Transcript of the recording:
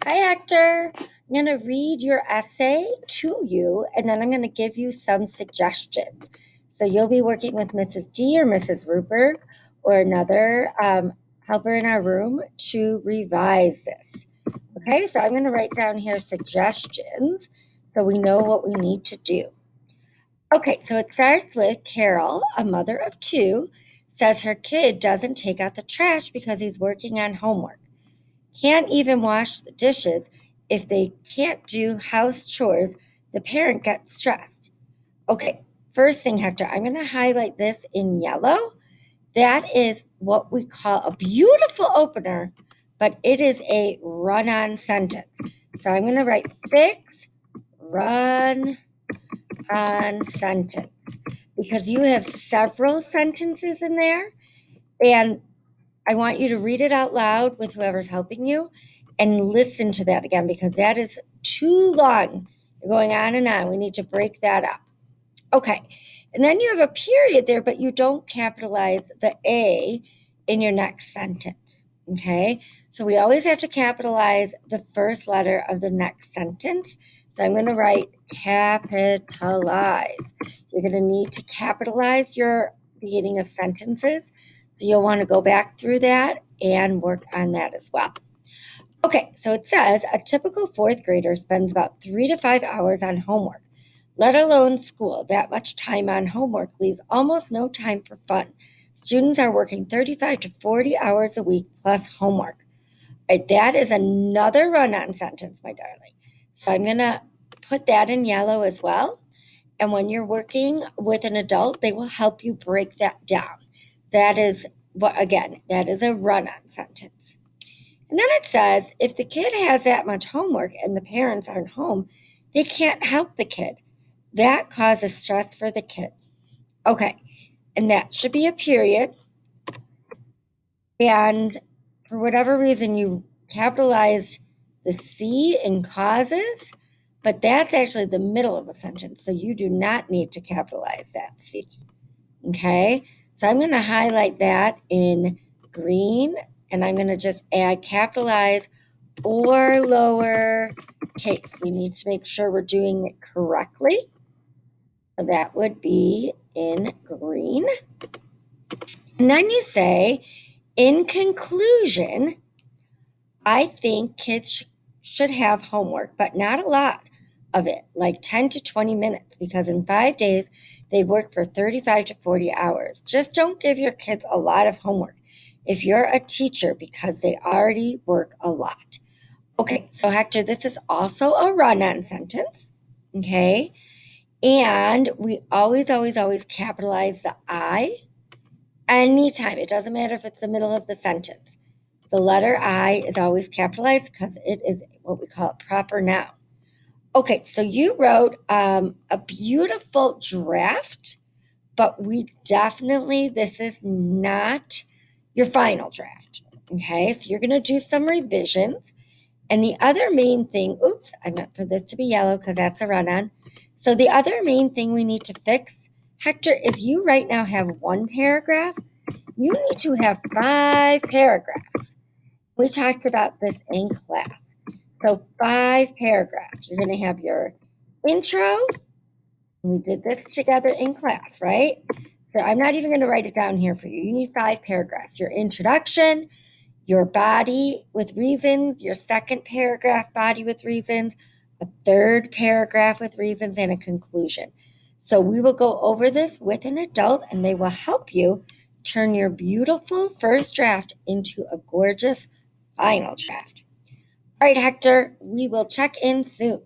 Hi, Hector. I'm going to read your essay to you, and then I'm going to give you some suggestions. So you'll be working with Mrs. D or Mrs. Rupert or another helper in our room to revise this. Okay, so I'm going to write down here suggestions so we know what we need to do. Okay, so it starts with Carol, a mother of two, says her kid doesn't take out the trash because he's working on homework. Can't even wash the dishes. If they can't do house chores, the parent gets stressed. Okay, first thing, Hector, I'm going to highlight this in yellow. That is what we call a beautiful opener, but it is a run on sentence. So I'm going to write fix run on sentence because you have several sentences in there, and I want you to read it out loud with whoever's helping you and listen to that again because that is too long. You're going on and on. We need to break that up. Okay. And then you have a period there, but you don't capitalize the A in your next sentence. Okay. So we always have to capitalize the first letter of the next sentence. So I'm going to write capitalize. You're going to need to capitalize your beginning of sentences. So you'll want to go back through that and work on that as well. Okay, so it says a typical fourth grader spends about 3 to 5 hours on homework, let alone school. That much time on homework leaves almost no time for fun. Students are working 35 to 40 hours a week plus homework. Right, that is another run on sentence, my darling. So I'm going to put that in yellow as well. And when you're working with an adult, they will help you break that down. That is what, again, that is a run on sentence. And then it says if the kid has that much homework and the parents aren't home, they can't help the kid. That causes stress for the kid. Okay. And that should be a period. And for whatever reason, you capitalized the C in causes, but that's actually the middle of a sentence. So you do not need to capitalize that C. Okay. So I'm going to highlight that in green and I'm going to just add capitalize or lower case. We need to make sure we're doing it correctly. So that would be in green. And then you say, in conclusion, I think kids should have homework, but not a lot of it, like 10 to 20 minutes, because in 5 days, they work for 35 to 40 hours. Just don't give your kids a lot of homework if you're a teacher because they already work a lot. Okay, so Hector, this is also a run on sentence. Okay, and we always capitalize the I anytime. It doesn't matter if it's the middle of the sentence. The letter I is always capitalized because it is what we call a proper noun. Okay, so you wrote a beautiful draft, but this is not your final draft. Okay, so you're going to do some revisions. And the other main thing, oops, I meant for this to be yellow because that's a run on. So the other main thing we need to fix, Hector, is you right now have one paragraph. You need to have 5 paragraphs. We talked about this in class. So 5 paragraphs. You're going to have your intro. We did this together in class, right? So I'm not even going to write it down here for you. You need 5 paragraphs. Your introduction, your body with reasons, your second paragraph, body with reasons, a third paragraph with reasons, and a conclusion. So we will go over this with an adult and they will help you turn your beautiful first draft into a gorgeous final draft. All right, Hector, we will check in soon.